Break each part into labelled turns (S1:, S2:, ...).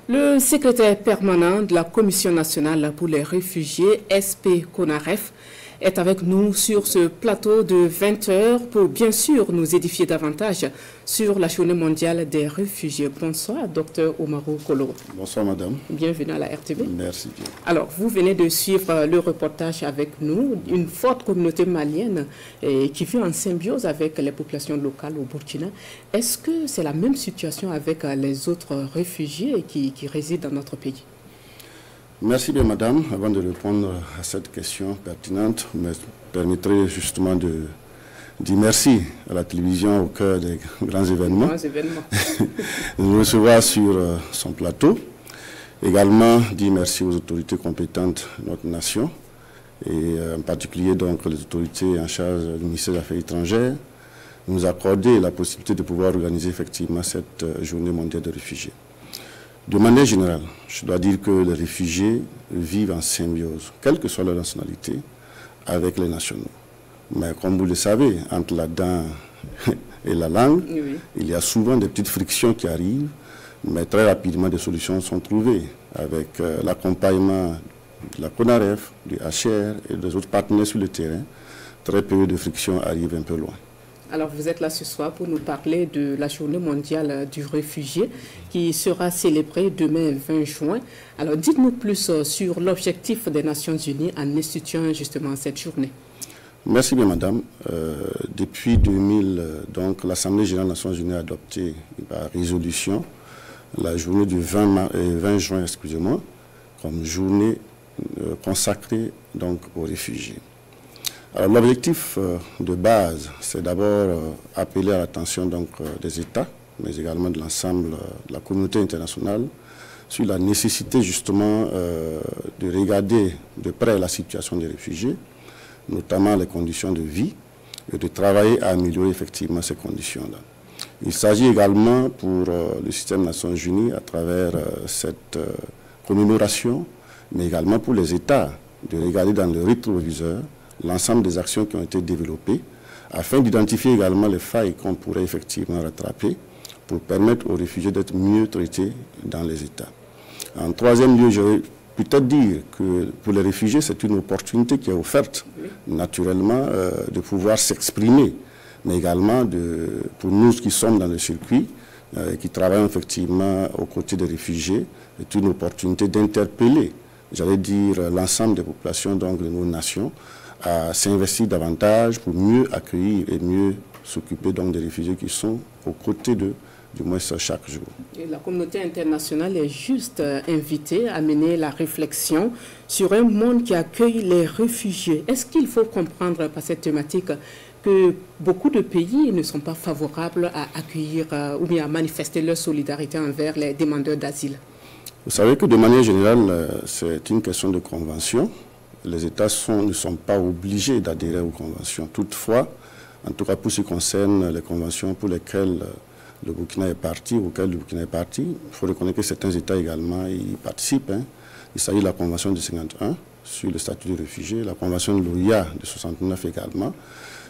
S1: Le secrétaire permanent de la Commission nationale pour les réfugiés, SP CONAREF, est avec nous sur ce plateau de 20 heures pour bien sûr nous édifier davantage sur la journée mondiale des réfugiés. Bonsoir, Dr Oumarou Kolo.
S2: Bonsoir, madame.
S1: Bienvenue à la RTV.
S2: Merci.
S1: Alors, vous venez de suivre le reportage avec nous, une forte communauté malienne qui vit en symbiose avec les populations locales au Burkina. Est-ce que c'est la même situation avec les autres réfugiés qui résident dans notre pays?
S2: Merci bien, madame. Avant de répondre à cette question pertinente, me permettrez justement de dire merci à la télévision au cœur des grands événements. De nous recevoir sur son plateau. Également, dire merci aux autorités compétentes de notre nation, et en particulier donc les autorités en charge du ministère des Affaires étrangères, nous accorder la possibilité de pouvoir organiser effectivement cette journée mondiale des réfugiés. De manière générale, je dois dire que les réfugiés vivent en symbiose, quelle que soit leur nationalité, avec les nationaux. Mais comme vous le savez, entre la dent et la langue, oui, il y a souvent des petites frictions qui arrivent, mais très rapidement des solutions sont trouvées avec l'accompagnement de la CONAREF, du HR et des autres partenaires sur le terrain. Très peu de frictions arrivent un peu loin.
S1: Alors, vous êtes là ce soir pour nous parler de la journée mondiale du réfugié qui sera célébrée demain 20 juin. Alors, dites-nous plus sur l'objectif des Nations Unies en instituant justement cette journée.
S2: Merci bien, madame. Depuis 2000, donc, l'Assemblée générale des Nations Unies a adopté par résolution la journée du 20 juin, excusez-moi, comme journée consacrée donc, aux réfugiés. L'objectif de base, c'est d'abord appeler à l'attention des États, mais également de l'ensemble de la communauté internationale, sur la nécessité justement de regarder de près la situation des réfugiés, notamment les conditions de vie, et de travailler à améliorer effectivement ces conditions-là. Il s'agit également pour le système des Nations Unies, à travers cette commémoration, mais également pour les États, de regarder dans le rétroviseur l'ensemble des actions qui ont été développées, afin d'identifier également les failles qu'on pourrait effectivement rattraper pour permettre aux réfugiés d'être mieux traités dans les États. En troisième lieu, je vais peut-être dire que pour les réfugiés, c'est une opportunité qui est offerte naturellement de pouvoir s'exprimer, mais également pour nous qui sommes dans le circuit, qui travaillent effectivement aux côtés des réfugiés, c'est une opportunité d'interpeller, j'allais dire, l'ensemble des populations donc, de nos nations, à s'investir davantage pour mieux accueillir et mieux s'occuper donc des réfugiés qui sont aux côtés d'eux, du moins chaque jour.
S1: Et la communauté internationale est juste invitée à mener la réflexion sur un monde qui accueille les réfugiés. Est-ce qu'il faut comprendre par cette thématique que beaucoup de pays ne sont pas favorables à accueillir ou bien à manifester leur solidarité envers les demandeurs d'asile?
S2: Vous savez que de manière générale, c'est une question de convention. Les États ne sont pas obligés d'adhérer aux conventions. Toutefois, en tout cas pour ce qui concerne les conventions pour lesquelles le Burkina est parti, il faut reconnaître que certains États également y participent. Il s'agit de la Convention de 51 sur le statut des réfugiés, la Convention de l'OIA de 69 également,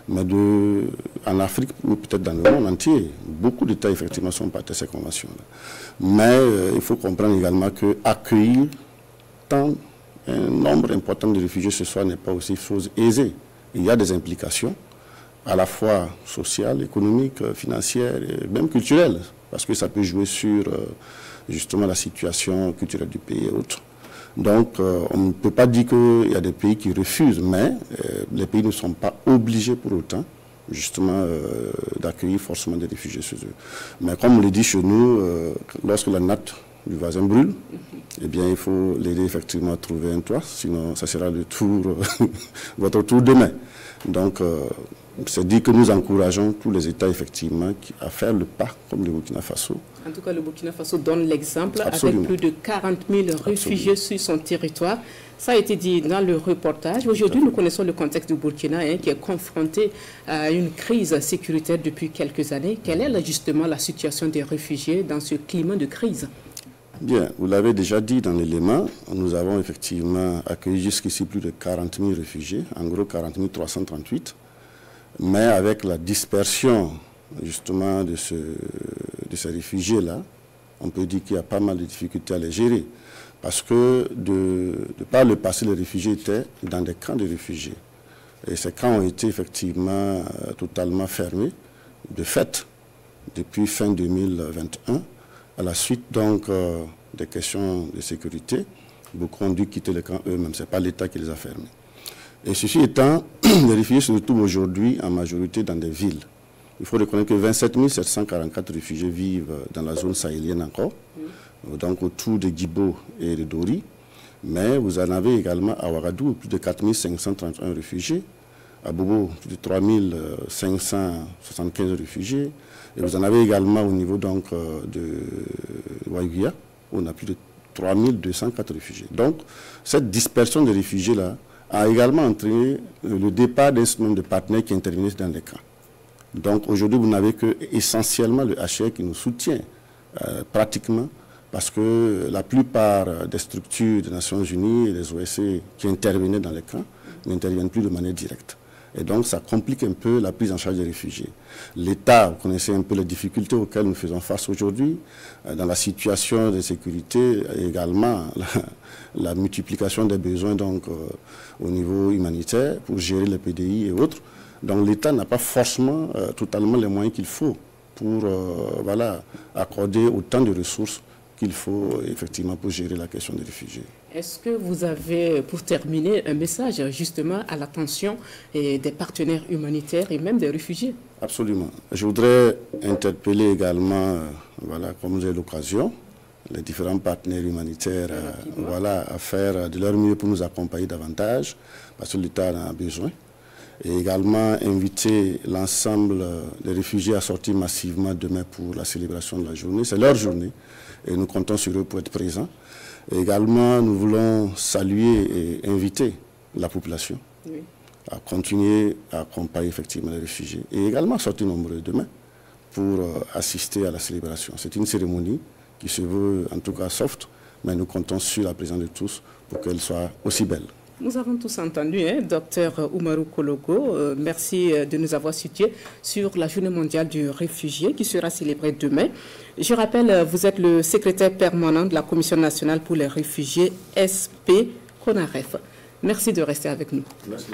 S2: mais en Afrique ou peut-être dans le monde entier, beaucoup d'États effectivement sont partis à ces conventions-là. Mais il faut comprendre également qu'accueillir tant un nombre important de réfugiés ce soir n'est pas aussi chose aisée. Il y a des implications, à la fois sociales, économiques, financières et même culturelles, parce que ça peut jouer sur justement la situation culturelle du pays et autres. Donc, on ne peut pas dire qu'il y a des pays qui refusent, mais les pays ne sont pas obligés pour autant, justement, d'accueillir forcément des réfugiés chez eux. Mais comme on le dit chez nous, lorsque la natte du voisin brûle, eh bien, il faut l'aider effectivement à trouver un toit, sinon ça sera le tour, votre tour demain. Donc, c'est dit que nous encourageons tous les États effectivement à faire le pas, comme le Burkina Faso.
S1: En tout cas, le Burkina Faso donne l'exemple avec plus de 40 000 réfugiés sur son territoire. Ça a été dit dans le reportage. Aujourd'hui, nous connaissons le contexte du Burkina qui est confronté à une crise sécuritaire depuis quelques années. Quelle est justement la situation des réfugiés dans ce climat de crise?
S2: Bien, vous l'avez déjà dit dans l'élément, nous avons effectivement accueilli jusqu'ici plus de 40 000 réfugiés, en gros 40 338, mais avec la dispersion justement de ces réfugiés-là, on peut dire qu'il y a pas mal de difficultés à les gérer. Parce que de par le passé, les réfugiés étaient dans des camps de réfugiés. Et ces camps ont été effectivement totalement fermés, de fait, depuis fin 2021, à la suite donc des questions de sécurité. Beaucoup ont dû quitter les camps eux-mêmes, ce n'est pas l'État qui les a fermés. Et ceci étant, les réfugiés se retrouvent aujourd'hui en majorité dans des villes. Il faut reconnaître que 27 744 réfugiés vivent dans la zone sahélienne encore, donc autour de Guibo et de Dori. Mais vous en avez également à Ouagadougou, plus de 4 531 réfugiés, à Bobo, plus de 3 575 réfugiés. Et vous en avez également au niveau donc, de Ouaïguia, où on a plus de 3 204 réfugiés. Donc, cette dispersion des réfugiés-là a également entraîné le départ d'un certain nombre de partenaires qui interviennent dans les camps. Donc, aujourd'hui, vous n'avez que essentiellement le HCR qui nous soutient pratiquement, parce que la plupart des structures des Nations Unies et des OSCE qui intervenaient dans les camps n'interviennent plus de manière directe. Et donc, ça complique un peu la prise en charge des réfugiés. L'État, vous connaissez un peu les difficultés auxquelles nous faisons face aujourd'hui, dans la situation de sécurité, et également la multiplication des besoins donc, au niveau humanitaire pour gérer les PDI et autres. Donc, l'État n'a pas forcément totalement les moyens qu'il faut pour voilà, accorder autant de ressources qu'il faut effectivement pour gérer la question des réfugiés.
S1: Est-ce que vous avez, pour terminer, un message justement à l'attention des partenaires humanitaires et même des réfugiés? Absolument.
S2: Je voudrais interpeller également, voilà, comme j'ai l'occasion, les différents partenaires humanitaires voilà, à faire de leur mieux pour nous accompagner davantage, parce que l'État en a besoin. Et également inviter l'ensemble des réfugiés à sortir massivement demain pour la célébration de la journée. C'est leur journée et nous comptons sur eux pour être présents. Et également, nous voulons saluer et inviter la population à continuer à accompagner effectivement les réfugiés et également sortir nombreux demain pour assister à la célébration. C'est une cérémonie qui se veut en tout cas soft, mais nous comptons sur la présence de tous pour qu'elle soit aussi belle.
S1: Nous avons tous entendu, Dr Oumarou Kologo, merci de nous avoir situés sur la Journée mondiale du réfugié qui sera célébrée demain. Je rappelle, vous êtes le secrétaire permanent de la Commission nationale pour les réfugiés, SP CONAREF. Merci de rester avec nous.
S2: Merci.